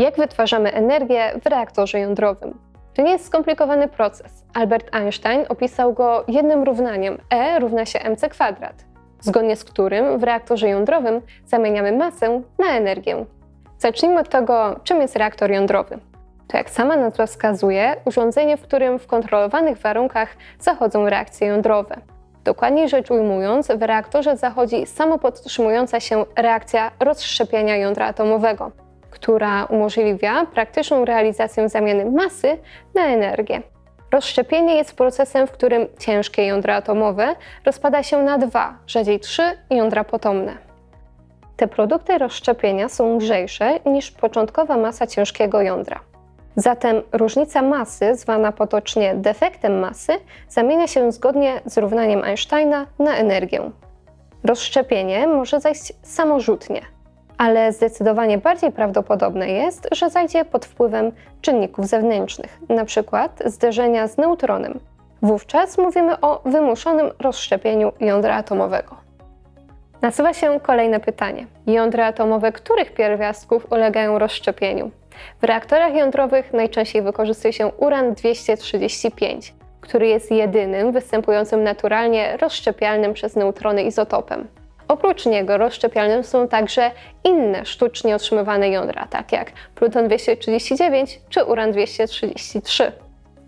Jak wytwarzamy energię w reaktorze jądrowym? To nie jest skomplikowany proces. Albert Einstein opisał go jednym równaniem E równa się mc², zgodnie z którym w reaktorze jądrowym zamieniamy masę na energię. Zacznijmy od tego, czym jest reaktor jądrowy. To, jak sama nazwa wskazuje, urządzenie, w którym w kontrolowanych warunkach zachodzą reakcje jądrowe. Dokładniej rzecz ujmując, w reaktorze zachodzi samopodtrzymująca się reakcja rozszczepienia jądra atomowego, która umożliwia praktyczną realizację zamiany masy na energię. Rozszczepienie jest procesem, w którym ciężkie jądra atomowe rozpada się na 2, rzadziej 3 jądra potomne. Te produkty rozszczepienia są lżejsze niż początkowa masa ciężkiego jądra. Zatem różnica masy, zwana potocznie defektem masy, zamienia się zgodnie z równaniem Einsteina na energię. Rozszczepienie może zajść samorzutnie, ale zdecydowanie bardziej prawdopodobne jest, że zajdzie pod wpływem czynników zewnętrznych, np. zderzenia z neutronem. Wówczas mówimy o wymuszonym rozszczepieniu jądra atomowego. Nasuwa się kolejne pytanie. Jądra atomowe których pierwiastków ulegają rozszczepieniu? W reaktorach jądrowych najczęściej wykorzystuje się uran-235, który jest jedynym występującym naturalnie rozszczepialnym przez neutrony izotopem. Oprócz niego rozszczepialne są także inne sztucznie otrzymywane jądra, takie jak pluton-239 czy uran-233.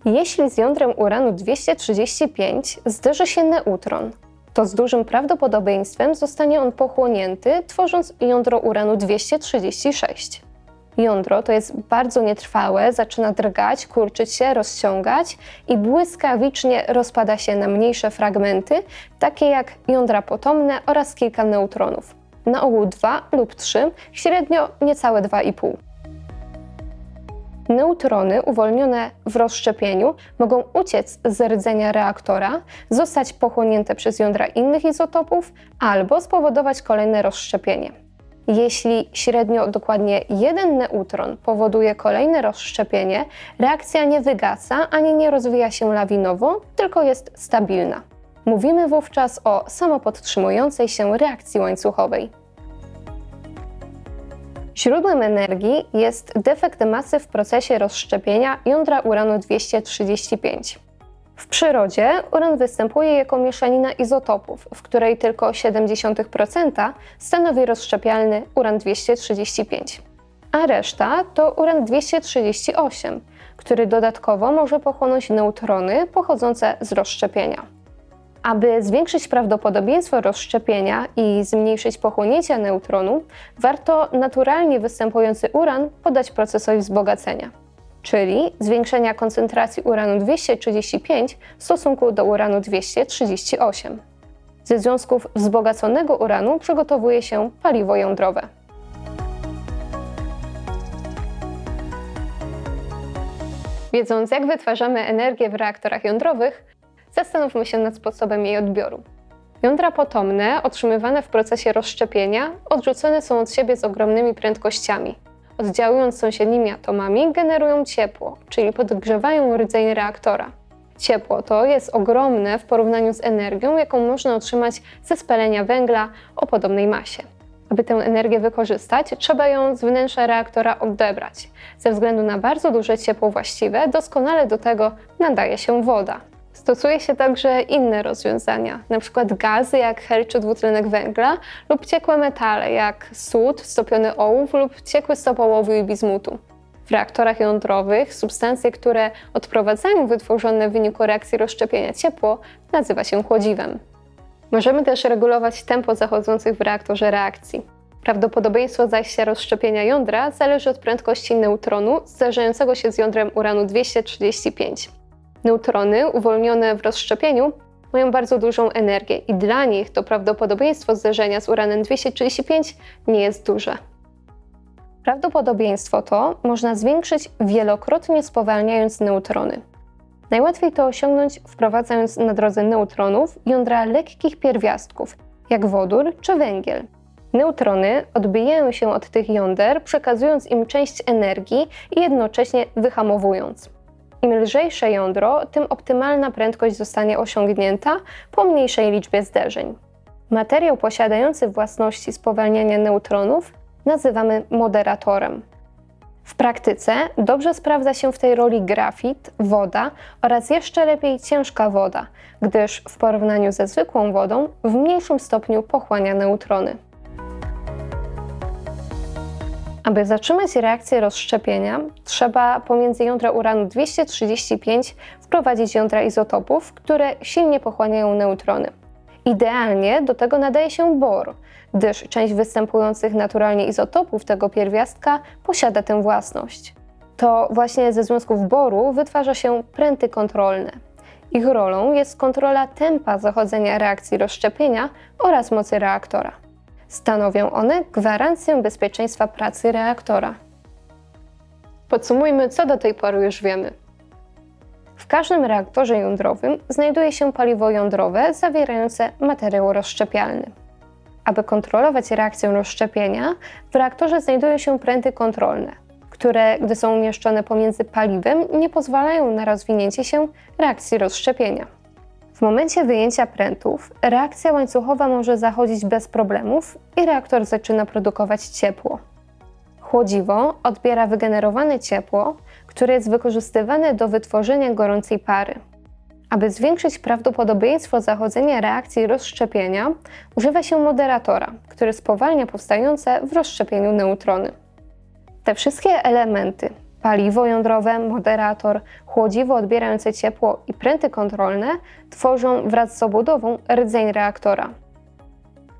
Jeśli z jądrem uranu-235 zderzy się neutron, to z dużym prawdopodobieństwem zostanie on pochłonięty, tworząc jądro uranu-236. Jądro to jest bardzo nietrwałe, zaczyna drgać, kurczyć się, rozciągać i błyskawicznie rozpada się na mniejsze fragmenty, takie jak jądra potomne oraz kilka neutronów. Na ogół 2 lub 3, średnio niecałe 2,5. Neutrony uwolnione w rozszczepieniu mogą uciec z rdzenia reaktora, zostać pochłonięte przez jądra innych izotopów albo spowodować kolejne rozszczepienie. Jeśli średnio dokładnie 1 neutron powoduje kolejne rozszczepienie, reakcja nie wygasa ani nie rozwija się lawinowo, tylko jest stabilna. Mówimy wówczas o samopodtrzymującej się reakcji łańcuchowej. Źródłem energii jest defekt masy w procesie rozszczepienia jądra uranu-235. W przyrodzie uran występuje jako mieszanina izotopów, w której tylko 0,7% stanowi rozszczepialny uran-235, a reszta to uran-238, który dodatkowo może pochłonąć neutrony pochodzące z rozszczepienia. Aby zwiększyć prawdopodobieństwo rozszczepienia i zmniejszyć pochłonięcia neutronu, warto naturalnie występujący uran poddać procesowi wzbogacenia, czyli zwiększenia koncentracji uranu-235 w stosunku do uranu-238. Ze związków wzbogaconego uranu przygotowuje się paliwo jądrowe. Wiedząc, jak wytwarzamy energię w reaktorach jądrowych, zastanówmy się nad sposobem jej odbioru. Jądra potomne, otrzymywane w procesie rozszczepienia, odrzucone są od siebie z ogromnymi prędkościami. Oddziałując sąsiednimi atomami, generują ciepło, czyli podgrzewają rdzeń reaktora. Ciepło to jest ogromne w porównaniu z energią, jaką można otrzymać ze spalenia węgla o podobnej masie. Aby tę energię wykorzystać, trzeba ją z wnętrza reaktora odebrać. Ze względu na bardzo duże ciepło właściwe, doskonale do tego nadaje się woda. Stosuje się także inne rozwiązania, np. gazy jak hel czy dwutlenek węgla lub ciekłe metale jak sód, stopiony ołów lub ciekły stop ołowiu i bizmutu. W reaktorach jądrowych substancje, które odprowadzają wytworzone w wyniku reakcji rozszczepienia ciepło, nazywa się chłodziwem. Możemy też regulować tempo zachodzących w reaktorze reakcji. Prawdopodobieństwo zajścia rozszczepienia jądra zależy od prędkości neutronu zderzającego się z jądrem uranu-235. Neutrony uwolnione w rozszczepieniu mają bardzo dużą energię i dla nich to prawdopodobieństwo zderzenia z uranem-235 nie jest duże. Prawdopodobieństwo to można zwiększyć wielokrotnie spowalniając neutrony. Najłatwiej to osiągnąć wprowadzając na drodze neutronów jądra lekkich pierwiastków, jak wodór czy węgiel. Neutrony odbijają się od tych jąder, przekazując im część energii i jednocześnie wyhamowując. Im lżejsze jądro, tym optymalna prędkość zostanie osiągnięta po mniejszej liczbie zderzeń. Materiał posiadający własności spowalniania neutronów nazywamy moderatorem. W praktyce dobrze sprawdza się w tej roli grafit, woda oraz jeszcze lepiej ciężka woda, gdyż w porównaniu ze zwykłą wodą w mniejszym stopniu pochłania neutrony. Aby zatrzymać reakcję rozszczepienia, trzeba pomiędzy jądra uranu-235 wprowadzić jądra izotopów, które silnie pochłaniają neutrony. Idealnie do tego nadaje się bor, gdyż część występujących naturalnie izotopów tego pierwiastka posiada tę własność. To właśnie ze związków boru wytwarza się pręty kontrolne. Ich rolą jest kontrola tempa zachodzenia reakcji rozszczepienia oraz mocy reaktora. Stanowią one gwarancję bezpieczeństwa pracy reaktora. Podsumujmy, co do tej pory już wiemy. W każdym reaktorze jądrowym znajduje się paliwo jądrowe zawierające materiał rozszczepialny. Aby kontrolować reakcję rozszczepienia, w reaktorze znajdują się pręty kontrolne, które, gdy są umieszczone pomiędzy paliwem, nie pozwalają na rozwinięcie się reakcji rozszczepienia. W momencie wyjęcia prętów reakcja łańcuchowa może zachodzić bez problemów i reaktor zaczyna produkować ciepło. Chłodziwo odbiera wygenerowane ciepło, które jest wykorzystywane do wytworzenia gorącej pary. Aby zwiększyć prawdopodobieństwo zachodzenia reakcji rozszczepienia, używa się moderatora, który spowalnia powstające w rozszczepieniu neutrony. Te wszystkie elementy, paliwo jądrowe, moderator, chłodziwo odbierające ciepło i pręty kontrolne, tworzą wraz z obudową rdzeń reaktora.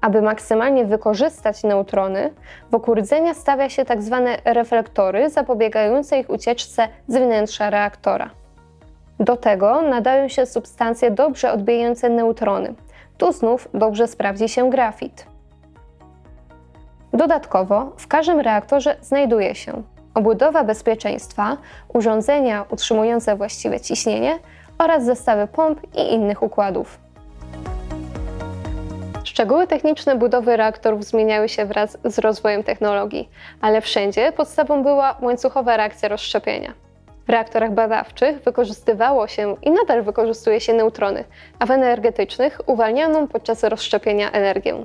Aby maksymalnie wykorzystać neutrony, wokół rdzenia stawia się tzw. reflektory zapobiegające ich ucieczce z wnętrza reaktora. Do tego nadają się substancje dobrze odbijające neutrony. Tu znów dobrze sprawdzi się grafit. Dodatkowo w każdym reaktorze znajduje się obudowa bezpieczeństwa, urządzenia utrzymujące właściwe ciśnienie oraz zestawy pomp i innych układów. Szczegóły techniczne budowy reaktorów zmieniały się wraz z rozwojem technologii, ale wszędzie podstawą była łańcuchowa reakcja rozszczepienia. W reaktorach badawczych wykorzystywało się i nadal wykorzystuje się neutrony, a w energetycznych uwalnianą podczas rozszczepienia energię.